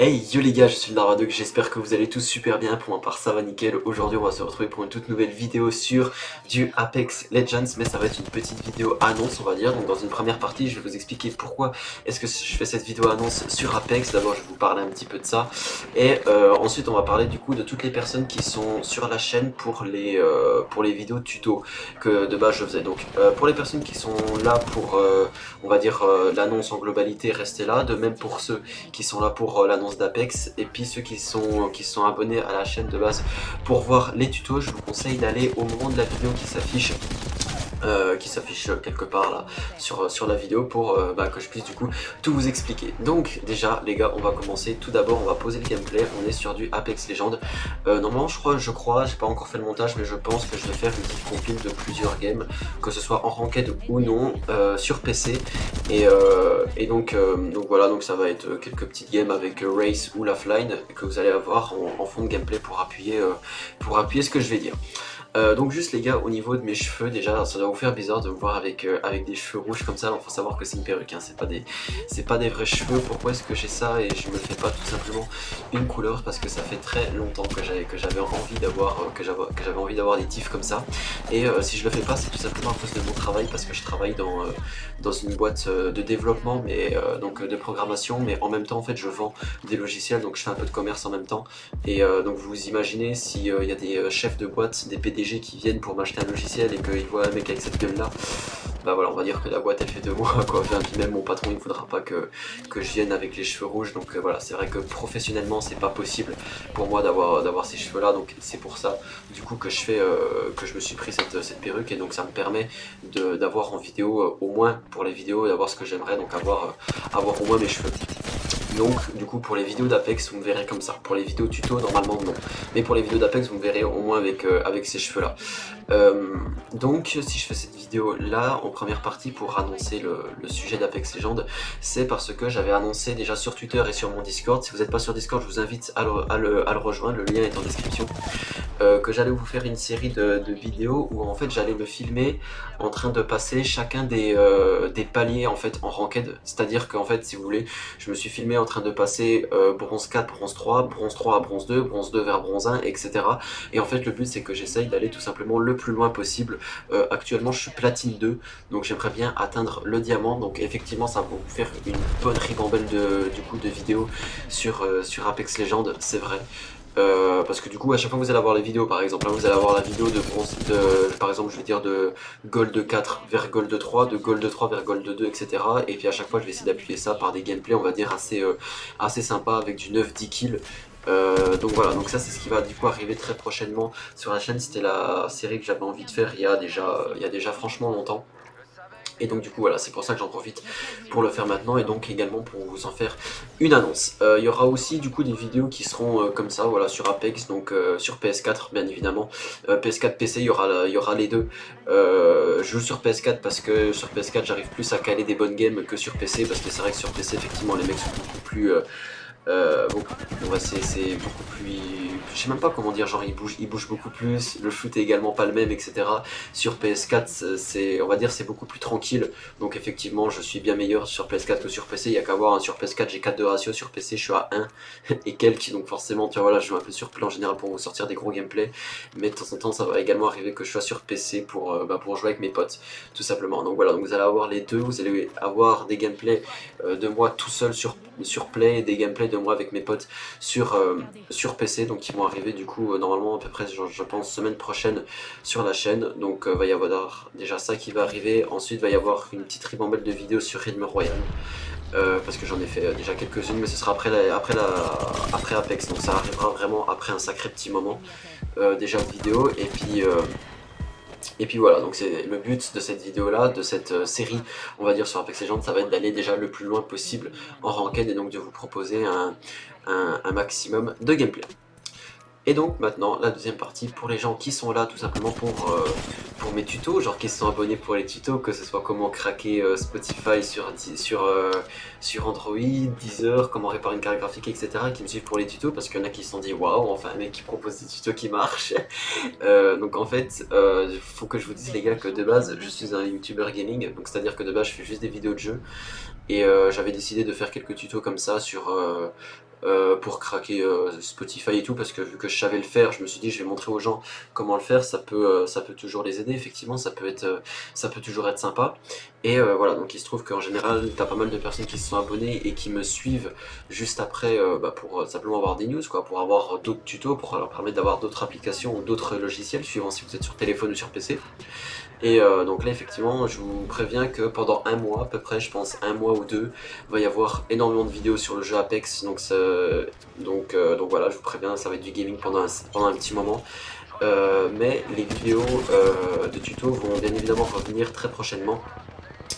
Hey yo les gars, je suis le Darwaduc, j'espère que vous allez tous super bien, pour ma part ça va nickel. Aujourd'hui on va se retrouver pour une toute nouvelle vidéo sur du Apex Legends, mais ça va être une petite vidéo annonce on va dire. Donc dans une première partie je vais vous expliquer pourquoi est-ce que je fais cette vidéo annonce sur Apex. D'abord je vais vous parler un petit peu de ça, et ensuite on va parler du coup de toutes les personnes qui sont sur la chaîne pour les vidéos tuto que de base je faisais. Donc pour les personnes qui sont là pour on va dire l'annonce en globalité, restez là, de même pour ceux qui sont là pour l'annonce d'Apex, et puis ceux qui sont abonnés à la chaîne de base pour voir les tutos, je vous conseille d'aller au moment de la vidéo qui s'affiche quelque part là sur la vidéo pour que je puisse du coup tout vous expliquer. Donc déjà les gars, on va commencer. Tout d'abord on va poser le gameplay. On est sur du Apex Legends. Normalement je crois, j'ai pas encore fait le montage, mais je pense que je vais faire une petite compile de plusieurs games, que ce soit en ranked ou non, sur PC. Donc voilà, donc ça va être quelques petites games avec Race ou Lifeline que vous allez avoir en fond de gameplay pour appuyer ce que je vais dire. Donc juste les gars, au niveau de mes cheveux, déjà ça doit vous faire bizarre de me voir avec des cheveux rouges comme ça. Alors faut savoir que c'est une perruque, hein, c'est pas des vrais cheveux. Pourquoi est-ce que j'ai ça et je me fais pas tout simplement une couleur? Parce que ça fait très longtemps que j'avais envie d'avoir envie d'avoir des tifs comme ça. Et si je le fais pas, c'est tout simplement à cause de mon travail, parce que je travaille dans une boîte de développement, mais donc de programmation, mais en même temps en fait je vends des logiciels, donc je fais un peu de commerce en même temps. Et donc vous imaginez s'il y a des chefs de boîte, des PDG qui viennent pour m'acheter un logiciel et qu'ils voient un mec avec cette gueule là, bah voilà, on va dire que la boîte elle fait de moi quoi. Enfin, puis même mon patron il ne voudra pas que je vienne avec les cheveux rouges. Donc voilà, c'est vrai que professionnellement c'est pas possible pour moi d'avoir ces cheveux là. Donc c'est pour ça du coup que je me suis pris cette perruque, et donc ça me permet d'avoir en vidéo, au moins pour les vidéos, d'avoir ce que j'aimerais, donc avoir au moins mes cheveux. Donc du coup pour les vidéos d'Apex vous me verrez comme ça. Pour les vidéos tuto normalement non, mais pour les vidéos d'Apex vous me verrez au moins avec ces cheveux là. Donc si je fais cette vidéo là en première partie pour annoncer le sujet d'Apex Legends, c'est parce que j'avais annoncé déjà sur Twitter et sur mon Discord. Si vous n'êtes pas sur Discord, je vous invite à le rejoindre, le lien est en description. Que j'allais vous faire une série de vidéos où en fait j'allais me filmer en train de passer chacun des paliers en fait en ranked. C'est-à-dire qu'en fait, si vous voulez, je me suis filmé en train de passer bronze 4, bronze 3 à bronze 2 vers bronze 1, etc. Et en fait le but c'est que j'essaye d'aller tout simplement le plus loin possible. Actuellement je suis platine 2, donc j'aimerais bien atteindre le diamant. Donc effectivement ça va vous faire une bonne ribambelle de vidéos sur Apex Legends, c'est vrai. Parce que du coup à chaque fois vous allez avoir les vidéos, par exemple là vous allez avoir la vidéo de bronze par exemple je vais dire de gold 4 vers gold 3, de gold 3 vers gold 2, etc. Et puis à chaque fois je vais essayer d'appuyer ça par des gameplays on va dire assez sympa avec du 9-10 kills. Donc voilà, donc ça c'est ce qui va du coup arriver très prochainement sur la chaîne. C'était la série que j'avais envie de faire il y a déjà franchement longtemps. Et donc du coup voilà, c'est pour ça que j'en profite pour le faire maintenant, et donc également pour vous en faire une annonce. Il y aura aussi du coup des vidéos qui seront comme ça, voilà, sur Apex, donc sur PS4 bien évidemment. PS4, PC, il y aura les deux. Je joue sur PS4 parce que sur PS4 j'arrive plus à caler des bonnes games que sur PC, parce que c'est vrai que sur PC effectivement les mecs sont beaucoup plus... ouais, c'est beaucoup plus, je sais même pas comment dire, genre il bouge beaucoup plus, le shoot est également pas le même, etc. Sur PS4 on va dire c'est beaucoup plus tranquille, donc effectivement je suis bien meilleur sur PS4 que sur PC. Il y a qu'à voir, hein, sur PS4 j'ai 4 de ratio, sur PC je suis à 1 et quelques, donc forcément tu vois, voilà, je joue un peu surplay en général pour vous sortir des gros gameplays, mais de temps en temps ça va également arriver que je sois sur PC pour jouer avec mes potes tout simplement. Donc voilà, donc vous allez avoir les deux, vous allez avoir des gameplays de moi tout seul sur Play, et des gameplays de moi avec mes potes sur PC, donc qui vont arriver du coup normalement à peu près je pense semaine prochaine sur la chaîne. Donc va y avoir déjà ça qui va arriver. Ensuite va y avoir une petite ribambelle de vidéos sur Rythme Royal, parce que j'en ai fait déjà quelques-unes, mais ce sera après Apex, donc ça arrivera vraiment après un sacré petit moment déjà de vidéo. Et puis voilà, donc c'est le but de cette vidéo là, de cette série on va dire sur Apex Legends, ça va être d'aller déjà le plus loin possible en ranked, et donc de vous proposer un maximum de gameplay. Et donc maintenant la deuxième partie pour les gens qui sont là tout simplement pour mes tutos, genre qui sont abonnés pour les tutos, que ce soit comment craquer Spotify sur Android, Deezer, comment réparer une carte graphique, etc. qui me suivent pour les tutos, parce qu'il y en a qui se sont dit waouh, enfin un mec qui propose des tutos qui marchent. Donc en fait faut que je vous dise les gars que de base je suis un YouTuber gaming, donc c'est à dire que de base je fais juste des vidéos de jeux. Et j'avais décidé de faire quelques tutos comme ça pour craquer Spotify et tout, parce que vu que je savais le faire, je me suis dit je vais montrer aux gens comment le faire, ça peut toujours les aider, effectivement, ça peut toujours être sympa. Et voilà, donc il se trouve qu'en général, t'as pas mal de personnes qui se sont abonnées et qui me suivent juste après pour simplement avoir des news, quoi, pour avoir d'autres tutos, pour leur permettre d'avoir d'autres applications ou d'autres logiciels, suivant si vous êtes sur téléphone ou sur PC. Et donc là, effectivement, je vous préviens que pendant un mois, à peu près, je pense un mois ou deux, il va y avoir énormément de vidéos sur le jeu Apex. Donc voilà, je vous préviens, ça va être du gaming pendant un petit moment. Mais les vidéos de tutos vont bien évidemment revenir très prochainement.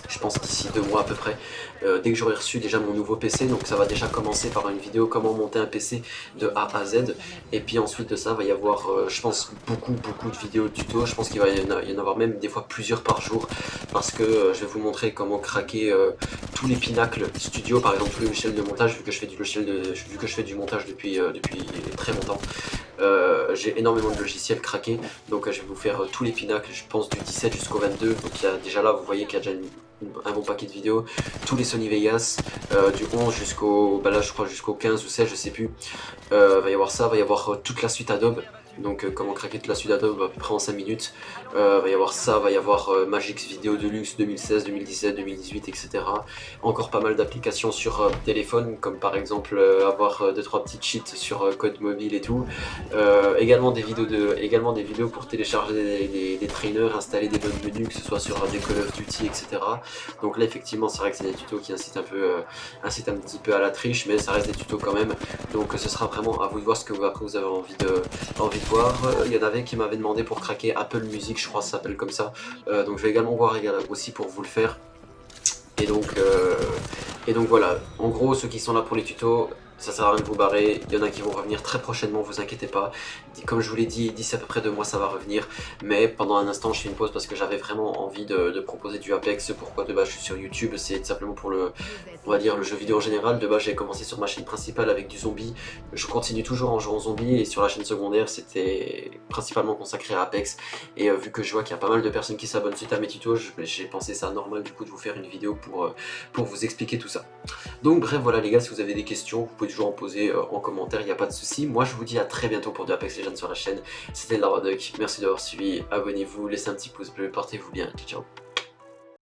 Je pense d'ici 2 mois à peu près, dès que j'aurai reçu déjà mon nouveau PC. Donc ça va déjà commencer par une vidéo comment monter un PC de A à Z, et puis ensuite de ça il va y avoir je pense beaucoup de vidéos tuto. Je pense qu'il va y en avoir même des fois plusieurs par jour, parce que je vais vous montrer comment craquer tous les pinacles studio, par exemple tous les logiciels de montage, vu que je fais du montage depuis très longtemps. J'ai énormément de logiciels craqués, donc je vais vous faire tous les pinacles, je pense du 17 jusqu'au 22. Donc il y a déjà là, vous voyez qu'il y a déjà un bon paquet de vidéos, tous les Sony Vegas, du 11 jusqu'au, bah là je crois jusqu'au 15 ou 16, je sais plus. Va y avoir ça, va y avoir toute la suite Adobe. Donc comment craquer toute la suite Adobe à peu près en 5 minutes. Va y avoir ça, va y avoir Magix Video Deluxe 2016, 2017, 2018, etc. Encore pas mal d'applications sur téléphone, comme par exemple avoir 2-3 petits cheats sur code mobile et tout. Également des vidéos pour télécharger des trainers, installer des bonnes menus, que ce soit sur des Call of Duty, etc. Donc là effectivement c'est vrai que c'est des tutos qui incitent un petit peu à la triche, mais ça reste des tutos quand même. Donc ce sera vraiment à vous de voir ce que vous avez envie de voir. Il y en avait qui m'avaient demandé pour craquer Apple Music, je crois que ça s'appelle comme ça. Donc je vais également voir aussi pour vous le faire. Et donc voilà, en gros ceux qui sont là pour les tutos, ça sert à rien de vous barrer, il y en a qui vont revenir très prochainement, vous inquiétez pas. Comme je vous l'ai dit, d'ici à peu près 2 mois ça va revenir. Mais pendant un instant je fais une pause parce que j'avais vraiment envie de proposer du Apex. Pourquoi de base je suis sur YouTube, c'est simplement pour on va dire le jeu vidéo en général. De base j'ai commencé sur ma chaîne principale avec du zombie, je continue toujours en jouant zombie, et sur la chaîne secondaire c'était principalement consacré à Apex. Et vu que je vois qu'il y a pas mal de personnes qui s'abonnent suite à mes tutos, j'ai pensé ça normal du coup de vous faire une vidéo pour vous expliquer tout ça. Donc bref voilà les gars, si vous avez des questions, vous pouvez toujours en poser en commentaire, il n'y a pas de souci. Moi je vous dis à très bientôt pour du Apex Legends sur la chaîne. C'était Laraduck, merci d'avoir suivi, abonnez-vous, laissez un petit pouce bleu, portez-vous bien, ciao ciao.